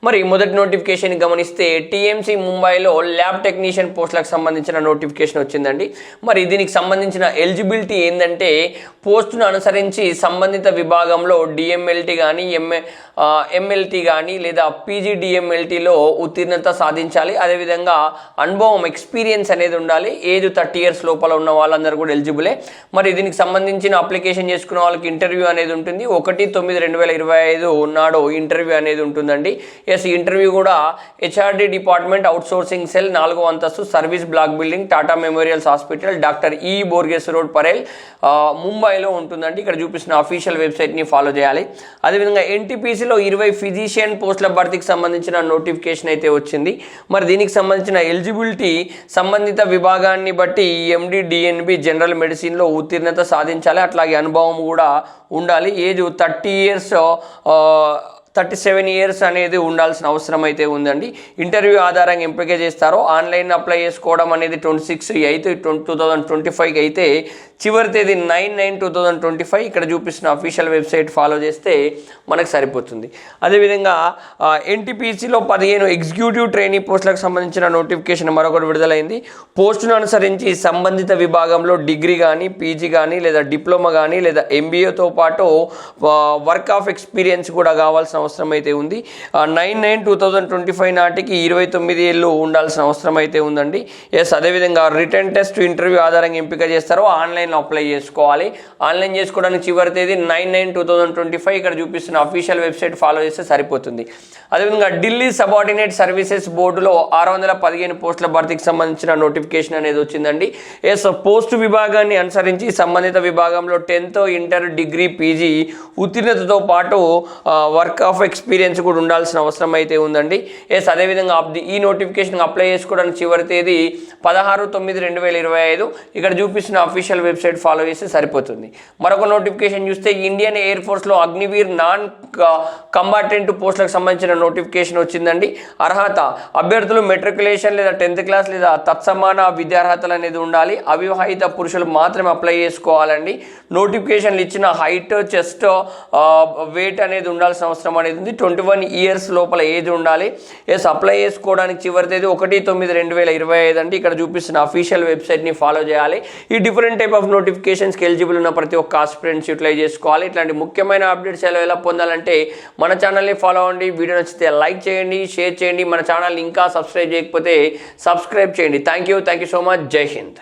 మరి మొదటి నోటిఫికేషన్ గమనిస్తే టీఎంసీ ముంబైలో ల్యాబ్ టెక్నీషియన్ పోస్టులకు సంబంధించిన నోటిఫికేషన్ వచ్చిందండి. మరి దీనికి సంబంధించిన ఎలిజిబిలిటీ ఏంటంటే పోస్టును అనుసరించి సంబంధిత విభాగంలో డిఎంఎల్టీ కానీ ఎంఎల్టీ కానీ లేదా పీజీడిఎంఎల్టీలో ఉత్తీర్ణత సాధించాలి. అదేవిధంగా అనుభవం ఎక్స్పీరియన్స్ అనేది ఉండాలి. ఏజ్ 30 years లోపల ఉన్న వాళ్ళందరూ కూడా ఎలిజిబులే. మరి దీనికి సంబంధించిన అప్లికేషన్ చేసుకున్న వాళ్ళకి ఇంటర్వ్యూ అనేది ఉంటుంది. 1/9/2025 నాడు ఇంటర్వ్యూ అనేది ఉంటుందండి. ఎస్, ఇంటర్వ్యూ కూడా హెచ్ఆర్డి డిపార్ట్మెంట్ అవుట్సోర్సింగ్ సెల్ 4వ అంతస్తు service block building Tata memorials hospital doctor E Borges road Parel ముంబైలో ఉంటుందండి. ఇక్కడ చూపిస్తున్న అఫీషియల్ వెబ్సైట్ని ఫాలో చేయాలి. అదేవిధంగా ఎన్టీపీసీలో 20 ఫిజిషియన్ పోస్టుల భర్తీకి సంబంధించిన నోటిఫికేషన్ అయితే వచ్చింది. మరి దీనికి సంబంధించిన ఎలిజిబిలిటీ సంబంధిత విభాగాన్ని బట్టి ఎండి డిఎన్బి జనరల్ మెడిసిన్లో ఉత్తీర్ణత సాధించాలి. అట్లాగే అనుభవం కూడా ఉండాలి. ఏజ్ 37 years అనేది ఉండాల్సిన అవసరం అయితే ఉందండి. ఇంటర్వ్యూ ఆధారంగా ఎంపిక చేస్తారో ఆన్లైన్ అప్లై చేసుకోవడం అనేది 26/8/2025 అయితే చివరి తేదీ 9/9/2025 ఇక్కడ చూపిస్తున్న అఫీషియల్ వెబ్సైట్ ఫాలో చేస్తే మనకు సరిపోతుంది. అదేవిధంగా ఎన్టీపీసీలో 15 ఎగ్జిక్యూటివ్ ట్రైనీ పోస్టులకు సంబంధించిన నోటిఫికేషన్ మరొకటి విడుదలైంది. పోస్టును అనుసరించి సంబంధిత విభాగంలో డిగ్రీ కానీ పీజీ కానీ లేదా డిప్లొమా కానీ లేదా ఎంబీఏతో పాటు వర్క్ ఆఫ్ ఎక్స్పీరియన్స్ కూడా కావాల్సిన అవసరం అయితే ఉంది. 9/9/2025 నాటికి 29 ఏళ్ళు ఉండాల్సిన అవసరం అయితే ఉందండి. ఎస్, అదేవిధంగా రిటర్న్ టెస్ట్ ఇంటర్వ్యూ ఆధారంగా ఎంపిక చేస్తారో ఆన్లైన్లో అప్లై చేసుకోవాలి. ఆన్లైన్ చేసుకోవడానికి చివరి తేదీ 9/9/2025 ఇక్కడ చూపిస్తున్న అఫీషియల్ వెబ్సైట్ ఫాలో చేస్తే సరిపోతుంది. అదేవిధంగా ఢిల్లీ సబార్డినేట్ సర్వీసెస్ బోర్డులో 615 పోస్టుల భర్తీకి సంబంధించిన నోటిఫికేషన్ అనేది వచ్చిందండి. ఎస్, పోస్టు విభాగాన్ని అనుసరించి సంబంధిత విభాగంలో 10th ఇంటర్ డిగ్రీ పీజీ ఉత్తీర్ణతతో పాటు వర్క్ ఆఫ్ ఎక్స్పీరియన్స్ కూడా ఉండాల్సిన అవసరం అయితే ఉందండి. ఎస్, అదేవిధంగా ఈ నోటిఫికేషన్ అప్లై చేసుకోవడానికి చివరి తేదీ 16/9/2025 ఇక్కడ చూపిస్తున్న అఫీషియల్ వెబ్సైట్ ఫాలో చేస్తే సరిపోతుంది. మరొక నోటిఫికేషన్ చూస్తే ఇండియన్ ఎయిర్ ఫోర్స్లో అగ్నివీర్ నాన్ కంబాటెంట్ పోస్టులకు సంబంధించిన నోటిఫికేషన్ వచ్చిందండి. అర్హత అభ్యర్థులు మెట్రికులేషన్ లేదా 10th క్లాస్ లేదా తత్సమాన విద్యార్హతలు అనేది ఉండాలి. అవివాహిత పురుషులు మాత్రమే అప్లై చేసుకోవాలండి. నోటిఫికేషన్లు ఇచ్చిన హైట్, చెస్ట్, వెయిట్ అనేది ఉండాల్సిన అవసరం అనేది ఉంది. 21 years లోపల ఏజ్ ఉండాలి. ఎస్, అప్లై చేసుకోవడానికి చివరి తేదీ 1/9/2025 అండి. ఇక్కడ చూపిస్తున్న అఫీషియల్ వెబ్సైట్ని ఫాలో చేయాలి. ఈ డిఫరెంట్ టైప్ ఆఫ్ నోటిఫికేషన్స్కి ఎలిజిబుల్ ఉన్న ప్రతి ఒక్క ఆస్పిరెంట్స్ యూటిలైజ్ చేసుకోవాలి. ఇట్లాంటి ముఖ్యమైన అప్డేట్స్ ఎలా పొందాలంటే మన ఛానల్ని ఫాలో అవ్వండి. వీడియో నచ్చితే లైక్ చేయండి, షేర్ చేయండి. మన ఛానల్ని ఇంకా సబ్స్క్రైబ్ చేయకపోతే సబ్స్క్రైబ్ చేయండి. Thank you so much. జై హింద్.